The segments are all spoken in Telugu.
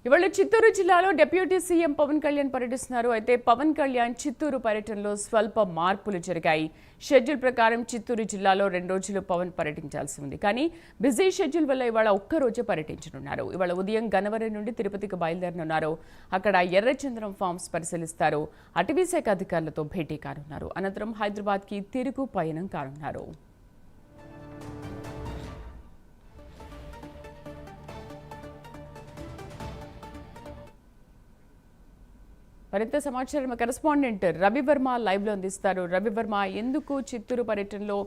ఇవాళ చిత్తూరు జిల్లాలో డిప్యూటీ సీఎం పవన్ కళ్యాణ్ పర్యటిస్తున్నారు. అయితే పవన్ కళ్యాణ్ చిత్తూరు పర్యటనలో స్వల్ప మార్పులు జరిగాయి. షెడ్యూల్ ప్రకారం చిత్తూరు జిల్లాలో 2 రోజులు పవన్ పర్యటించాల్సి ఉంది. కానీ బిజీ షెడ్యూల్ వల్ల ఇవాళ ఒక్కరోజే పర్యటించనున్నారు. ఇవాళ ఉదయం గన్నవరం నుండి తిరుపతికి బయలుదేరనున్నారు. అక్కడ ఎర్రచందనం ఫార్మ్స్ పరిశీలిస్తారు. అటవీ శాఖ అధికారులతో భేటీ కానున్నారు. అనంతరం హైదరాబాద్కి తిరుగు పయనం కానున్నారు. మరింత సమాచారం కరెస్పాండెంట్ రవివర్మ లైవ్లో అందిస్తారు. రవివర్మ, ఎందుకు చిత్తూరు పర్యటనలో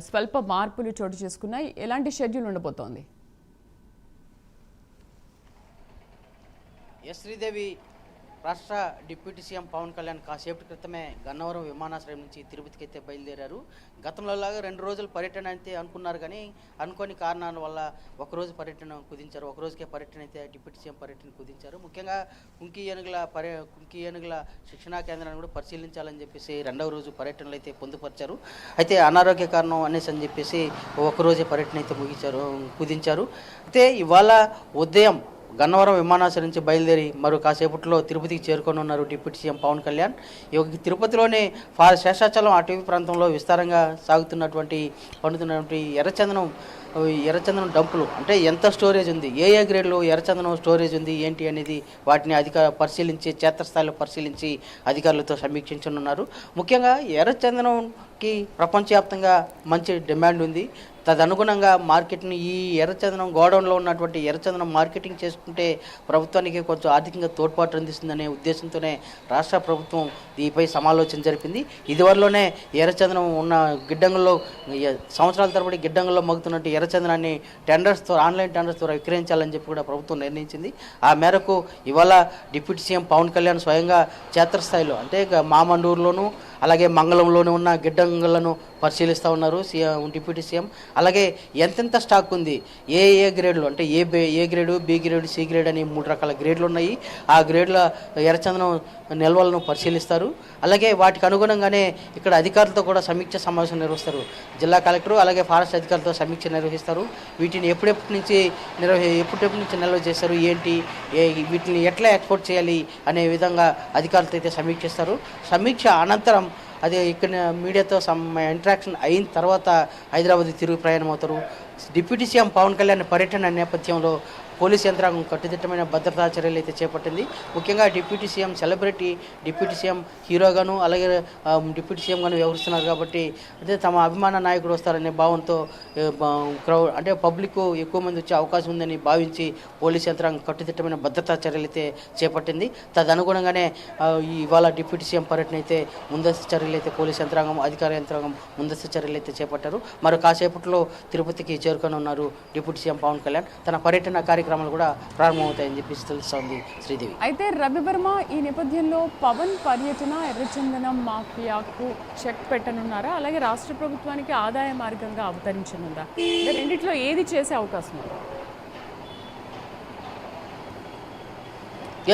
స్వల్ప మార్పులు చోటు చేసుకున్నాయి? ఎలాంటి షెడ్యూల్ ఉండబోతోంది? శ్రీదేవి, రాష్ట్ర డిప్యూటీ సీఎం పవన్ కళ్యాణ్ కాసేపటి క్రితమే గన్నవరం విమానాశ్రయం నుంచి తిరుపతికి అయితే బయలుదేరారు. గతంలో లాగా 2 రోజుల పర్యటన అయితే అనుకున్నారు, కానీ అనుకోని కారణాల వల్ల ఒకరోజు పర్యటన కుదించారు. ఒకరోజుకే పర్యటన అయితే డిప్యూటీ సీఎం పర్యటన కుదించారు. ముఖ్యంగా కుంకి ఏనుగుల శిక్షణా కేంద్రాన్ని కూడా పరిశీలించాలని చెప్పేసి 2వ రోజు పర్యటనలు అయితే పొందుపరిచారు. అయితే అనారోగ్య కారణం అనేసి అని చెప్పేసి ఒకరోజే పర్యటన అయితే కుదించారు. అయితే ఇవాళ ఉదయం గన్నవరం విమానాశ్రయం నుంచి బయలుదేరి మరో కాసేపట్లో తిరుపతికి చేరుకొని డిప్యూటీ సీఎం పవన్ కళ్యాణ్. తిరుపతిలోని శేషాచలం అటవీ ప్రాంతంలో విస్తారంగా పండుతున్నటువంటి ఎర్రచందనం డంపులు, అంటే ఎంత స్టోరేజ్ ఉంది, ఏ గ్రేడ్లో ఎర్రచందనం స్టోరేజ్ ఉంది ఏంటి అనేది వాటిని క్షేత్రస్థాయిలో పరిశీలించి అధికారులతో సమీక్షించనున్నారు. ముఖ్యంగా ఎర్రచందనంకి ప్రపంచవ్యాప్తంగా మంచి డిమాండ్ ఉంది. తదనుగుణంగా మార్కెట్ని ఈ ఎర్రచందనం గోడౌన్లో ఉన్నటువంటి ఎర్రచందనం మార్కెటింగ్ చేసుకుంటే ప్రభుత్వానికి కొంచెం ఆర్థికంగా తోడ్పాటు అందిస్తుందనే ఉద్దేశంతోనే రాష్ట్ర ప్రభుత్వం దీనిపై సమాలోచన జరిపింది. ఇదివరలోనే ఎర్రచందనం ఉన్న గిడ్డంగుల్లో సంవత్సరాల తరబడి గిడ్డంగుల్లో మగ్గుతున్నట్టు ఎర్రచందనాన్ని ఆన్లైన్ టెండర్స్ ద్వారా విక్రయించాలని చెప్పి కూడా ప్రభుత్వం నిర్ణయించింది. ఆ మేరకు ఇవాళ డిప్యూటీ సీఎం పవన్ కళ్యాణ్ స్వయంగా క్షేత్రస్థాయిలో, అంటే మామండూరులోను అలాగే మంగళంలోనే ఉన్న గిడ్డంగులను పరిశీలిస్తూ ఉన్నారు డిప్యూటీ సీఎం. అలాగే ఎంతెంత స్టాక్ ఉంది, ఏ గ్రేడ్లు, అంటే A grade, B grade, C grade అని 3 రకాల గ్రేడ్లు ఉన్నాయి. ఆ గ్రేడ్ల ఎర్రచందనం నిల్వలను పరిశీలిస్తారు. అలాగే వాటికి అనుగుణంగానే ఇక్కడ అధికారులతో కూడా సమీక్ష సమావేశం నిర్వహిస్తారు. జిల్లా కలెక్టర్ అలాగే ఫారెస్ట్ అధికారులతో సమీక్ష నిర్వహిస్తారు. వీటిని ఎప్పుడెప్పటి నుంచి నిల్వ చేస్తారు, ఏంటి, వీటిని ఎట్లా ఎక్స్పోర్ట్ చేయాలి అనే విధంగా అధికారులతో అయితే సమీక్షిస్తారు. సమీక్ష అనంతరం అది ఇక్కడ మీడియాతో ఇంటరాక్షన్ అయిన తర్వాత హైదరాబాద్ తిరుగు ప్రయాణం అవుతారు. డిప్యూటీ సీఎం పవన్ కళ్యాణ్ పర్యటన నేపథ్యంలో పోలీస్ యంత్రాంగం కట్టుదిట్టమైన భద్రతా చర్యలు అయితే చేపట్టింది. ముఖ్యంగా deputy CM celebrity, deputy CM హీరోగాను అలాగే డిప్యూటీ సీఎంగాను వ్యవహరిస్తున్నారు కాబట్టి అదే తమ అభిమాన నాయకుడు వస్తారనే భావంతో అంటే పబ్లిక్ ఎక్కువ మంది వచ్చే అవకాశం ఉందని భావించి పోలీస్ యంత్రాంగం కట్టుదిట్టమైన భద్రతా చర్యలు అయితే చేపట్టింది. తదనుగుణంగానే ఇవాళ డిప్యూటీ సీఎం పర్యటన అయితే ముందస్తు చర్యలు అయితే పోలీస్ యంత్రాంగం, అధికార యంత్రాంగం ముందస్తు చర్యలు అయితే చేపట్టారు. మరో కాసేపట్లో తిరుపతికి చేరుకొని ఉన్నారు డిప్యూటీ సీఎం పవన్ కళ్యాణ్. తన పర్యటన కార్యక్రమాలు కూడా ప్రారంభమవుతాయని చెప్పి తెలుస్తోంది శ్రీదేవి. అయితే రవివర్మ, ఈ నేపథ్యంలో పవన్ పర్యటన ఎర్రచందనం మాఫియాకు చెక్ పెట్టనున్నారా, అలాగే రాష్ట్ర ప్రభుత్వానికి ఆదాయ మార్గంగా అవతరించనుందా? రెండిట్లో ఏది చేసే అవకాశం ఉంది?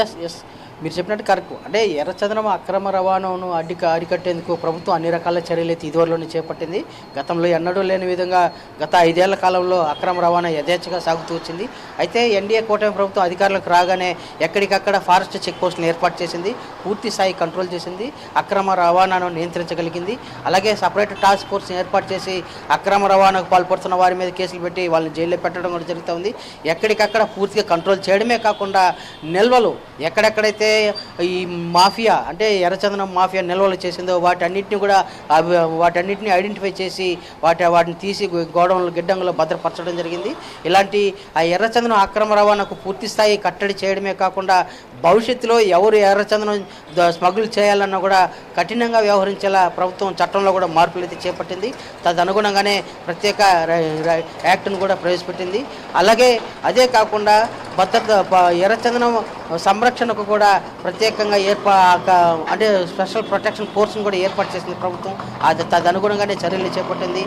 ఎస్ మీరు చెప్పినట్టు కరెక్ట్. అంటే ఎర్రచందనం అక్రమ రవాణాను అరికట్టేందుకు ప్రభుత్వం అన్ని రకాల చర్యలు అయితే ఇదివరలోనే చేపట్టింది. గతంలో ఎన్నడూ లేని విధంగా గత 5 ఏళ్ల కాలంలో అక్రమ రవాణా యథేచ్ఛగా సాగుతూ వచ్చింది. అయితే ఎన్డీఏ కూటమి ప్రభుత్వం అధికారులకు రాగానే ఎక్కడికక్కడ ఫారెస్ట్ చెక్ పోస్టులను ఏర్పాటు చేసింది, పూర్తి స్థాయి కంట్రోల్ చేసింది, అక్రమ రవాణాను నియంత్రించగలిగింది. అలాగే సపరేట్ టాస్క్ ఫోర్స్ని ఏర్పాటు చేసి అక్రమ రవాణాకు పాల్పడుతున్న వారి మీద కేసులు పెట్టి వాళ్ళని జైల్లో పెట్టడం కూడా జరుగుతుంది. ఎక్కడికక్కడ పూర్తిగా కంట్రోల్ చేయడమే కాకుండా నిల్వలు ఎక్కడెక్కడైతే ఈ మాఫియా, అంటే ఎర్రచందనం మాఫియా నిల్వలు చేసిందో వాటన్నిటిని ఐడెంటిఫై చేసి వాటిని తీసి గిడ్డంగులో భద్రపరచడం జరిగింది. ఇలాంటి ఆ ఎర్రచందనం అక్రమ రవాణాకు పూర్తి స్థాయి కట్టడి చేయడమే కాకుండా భవిష్యత్తులో ఎవరు ఎర్రచందనం స్మగుల్ చేయాలన్నా కూడా కఠినంగా వ్యవహరించేలా ప్రభుత్వం చట్టంలో కూడా మార్పులు అయితే చేపట్టింది. తదనుగుణంగానే ప్రత్యేక యాక్ట్ను కూడా ప్రవేశపెట్టింది. అలాగే అదే కాకుండా ఎర్రచందనం సంరక్షణకు కూడా ప్రత్యేకంగా అంటే స్పెషల్ ప్రొటెక్షన్ ఫోర్స్ని కూడా ఏర్పాటు చేసింది ప్రభుత్వం. తదనుగుణంగానే చర్యలు చేపట్టింది.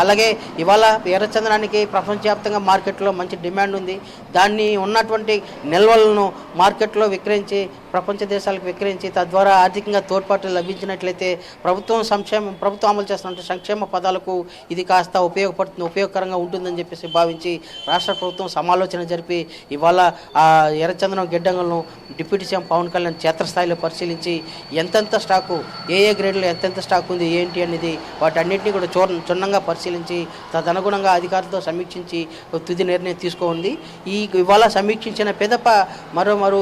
అలాగే ఇవాళ ఎర్రచందనానికి ప్రపంచవ్యాప్తంగా మార్కెట్లో మంచి డిమాండ్ ఉంది. దాన్ని ఉన్నటువంటి నిల్వలను మార్కెట్లో విక్రయించి ప్రపంచ దేశాలకు విక్రయించి తద్వారా ఆర్థికంగా తోడ్పాటు లభించినట్లయితే ప్రభుత్వం అమలు చేస్తున్న సంక్షేమ పదాలకు ఇది కాస్త ఉపయోగకరంగా ఉంటుందని చెప్పేసి భావించి రాష్ట్ర ప్రభుత్వం సమాలోచన జరిపి ఇవాళ ఆ ఎర్రచందనం గిడ్డంగులను డిప్యూటీ సీఎం పవన్ కళ్యాణ్ క్షేత్రస్థాయిలో పరిశీలించి ఎంతెంత స్టాకు ఏ గ్రేడ్లో ఎంతెంత స్టాక్ ఉంది ఏంటి అనేది వాటన్నింటినీ కూడా క్షుణ్ణంగా పరిశీలించి తదనుగుణంగా అధికారులతో సమీక్షించి తుది నిర్ణయం తీసుకోండి. ఇవాళ సమీక్షించిన పెదప మరో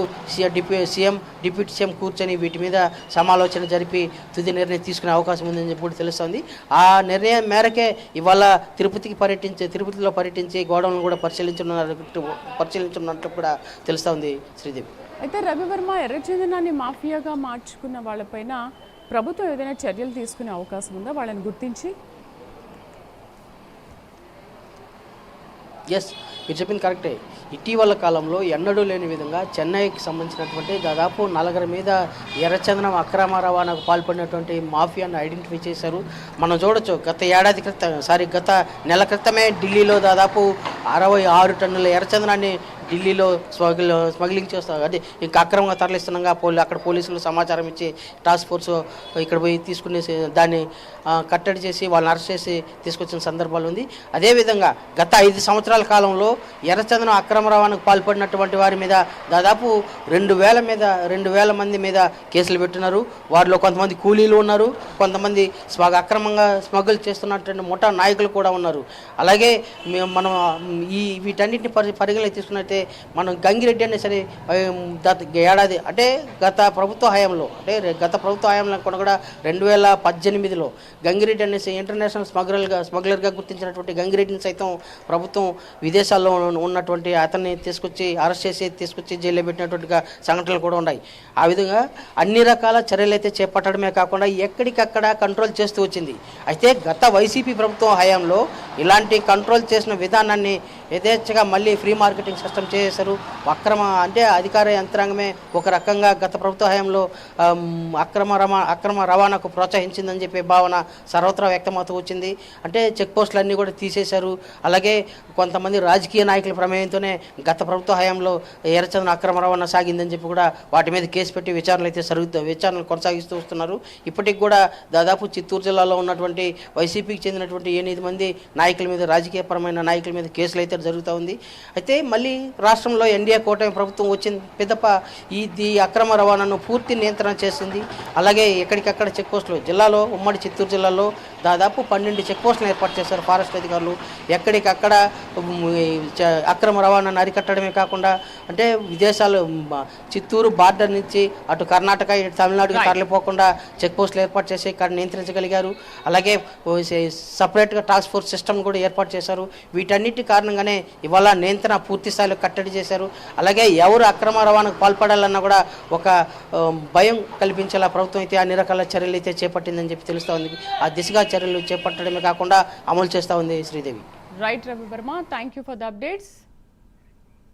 డిప్యూటీ సీఎం కూర్చొని వీటి మీద సమాలోచన జరిపి తుది నిర్ణయం తీసుకునే అవకాశం ఉందని చెప్పి కూడా తెలుస్తుంది. ఆ నిర్ణయం మేరకే ఇవాళ తిరుపతిలో పర్యటించి గోడౌన్లను కూడా పరిశీలించున్నట్టు కూడా తెలుస్తుంది శ్రీదేవి. అయితే రవివర్మ ఎర్రచందనాన్ని మాఫియాగా మార్చుకున్న వాళ్ళపైన ప్రభుత్వం ఏదైనా చర్యలు తీసుకునే అవకాశం ఉందా వాళ్ళని గుర్తించి? ఎస్, మీరు చెప్పింది కరెక్టే. ఇటీవల కాలంలో ఎన్నడూ లేని విధంగా చెన్నైకి సంబంధించినటువంటి దాదాపు 4 మీద ఎర్రచందనం అక్రమ రవాణాకు పాల్పడినటువంటి మాఫియాను ఐడెంటిఫై చేశారు. మనం చూడొచ్చు గత నెల క్రితమే ఢిల్లీలో దాదాపు 66 టన్నుల ఎర్రచందనాన్ని ఢిల్లీలో స్మగ్లింగ్ చేస్తారు. అదే ఇంకా అక్రమంగా తరలిస్తుండగా అక్కడ పోలీసులు సమాచారం ఇచ్చి టాస్క్ ఫోర్స్ ఇక్కడ పోయి తీసుకునేసి దాన్ని కట్టడి చేసి వాళ్ళని అరెస్ట్ చేసి తీసుకొచ్చిన సందర్భాలు ఉంది. అదేవిధంగా గత 5 సంవత్సరాల కాలంలో ఎర్రచందనం అక్రమ రవాణాకు పాల్పడినటువంటి వారి మీద దాదాపు 2,000 మంది మీద కేసులు పెట్టినారు. వారిలో కొంతమంది కూలీలు ఉన్నారు, కొంతమంది అక్రమంగా స్మగుల్ చేస్తున్నటువంటి ముఠా నాయకులు కూడా ఉన్నారు. అలాగే మనం వీటన్నిటిని పరిగణలోకి తీసుకున్నట్టే మనం గంగిరెడ్డి అనే సరే ఏడాది అంటే గత ప్రభుత్వ హయాంలో కూడా 2018లో గంగిరెడ్డి అనేసి ఇంటర్నేషనల్ స్మగ్లర్గా గుర్తించినటువంటి గంగిరెడ్డిని సైతం ప్రభుత్వం విదేశాల్లో ఉన్నటువంటి అతన్ని అరెస్ట్ చేసి తీసుకొచ్చి జైల్లో పెట్టినటువంటి సంఘటనలు కూడా ఉన్నాయి. ఆ విధంగా అన్ని రకాల చర్యలు అయితే చేపట్టడమే కాకుండా ఎక్కడికక్కడ కంట్రోల్ చేస్తూ వచ్చింది. అయితే గత వైసీపీ ప్రభుత్వం హయాంలో ఇలాంటి కంట్రోల్ చేసిన విధానాన్ని యథేచ్ఛగా మళ్ళీ ఫ్రీ మార్కెటింగ్ సిస్టమ్ చేశారు. అంటే అధికార యంత్రాంగమే ఒక రకంగా గత ప్రభుత్వ హయాంలో అక్రమ రవాణాకు ప్రోత్సహించిందని చెప్పే భావన సర్వత్రా వ్యక్తమవుతూ వచ్చింది. అంటే చెక్ పోస్టులన్నీ కూడా తీసేశారు. అలాగే కొంతమంది రాజకీయ నాయకుల ప్రమేయంతోనే గత ప్రభుత్వ హయాంలో ఎర్రచందనం అక్రమ రవాణా సాగిందని చెప్పి కూడా వాటి మీద కేసు పెట్టి విచారణలు కొనసాగిస్తూ వస్తున్నారు. ఇప్పటికి కూడా దాదాపు చిత్తూరు జిల్లాలో ఉన్నటువంటి వైసీపీకి చెందినటువంటి 8 మంది నాయకుల మీద, రాజకీయపరమైన నాయకుల మీద కేసులు అయితే జరుగుతూ ఉంది. అయితే మళ్ళీ రాష్ట్రంలో ఎన్డీఏ కూటమి ప్రభుత్వం వచ్చిన పిదప ఈ అక్రమ రవాణాను పూర్తి నియంత్రణ చేసింది. అలాగే ఎక్కడికక్కడ చెక్ పోస్టులు ఉమ్మడి చిత్తూరు జిల్లాలో దాదాపు 12 చెక్ పోస్టులు ఏర్పాటు చేశారు ఫారెస్ట్ అధికారులు. ఎక్కడికక్కడ అక్రమ రవాణాను అరికట్టడమే కాకుండా అంటే విదేశాలు చిత్తూరు బార్డర్ నుంచి అటు కర్ణాటక ఇటు తమిళనాడుకి తరలిపోకుండా చెక్ పోస్టులు ఏర్పాటు చేసి ఇక్కడ నియంత్రించగలిగారు. అలాగే సపరేట్గా టాస్క్ ఫోర్స్ సిస్టమ్ కూడా ఏర్పాటు చేశారు. వీటన్నిటి కారణంగానే ఇవాళ నియంత్రణ పూర్తి స్థాయిలో కట్టడి చేశారు. అలాగే ఎవరు అక్రమ రవాణాకు పాల్పడాలన్నా కూడా ఒక భయం కల్పించేలా ప్రభుత్వం అయితే అన్ని రకాల చర్యలు అయితే చేపట్టిందని చెప్పి తెలుస్తూ ఉంది. ఆ దిశగా చర్యలు చేపట్టడమే కాకుండా అమలు చేస్తూ ఉంది Sridevi. Right Ravi Varma, thank you for the updates.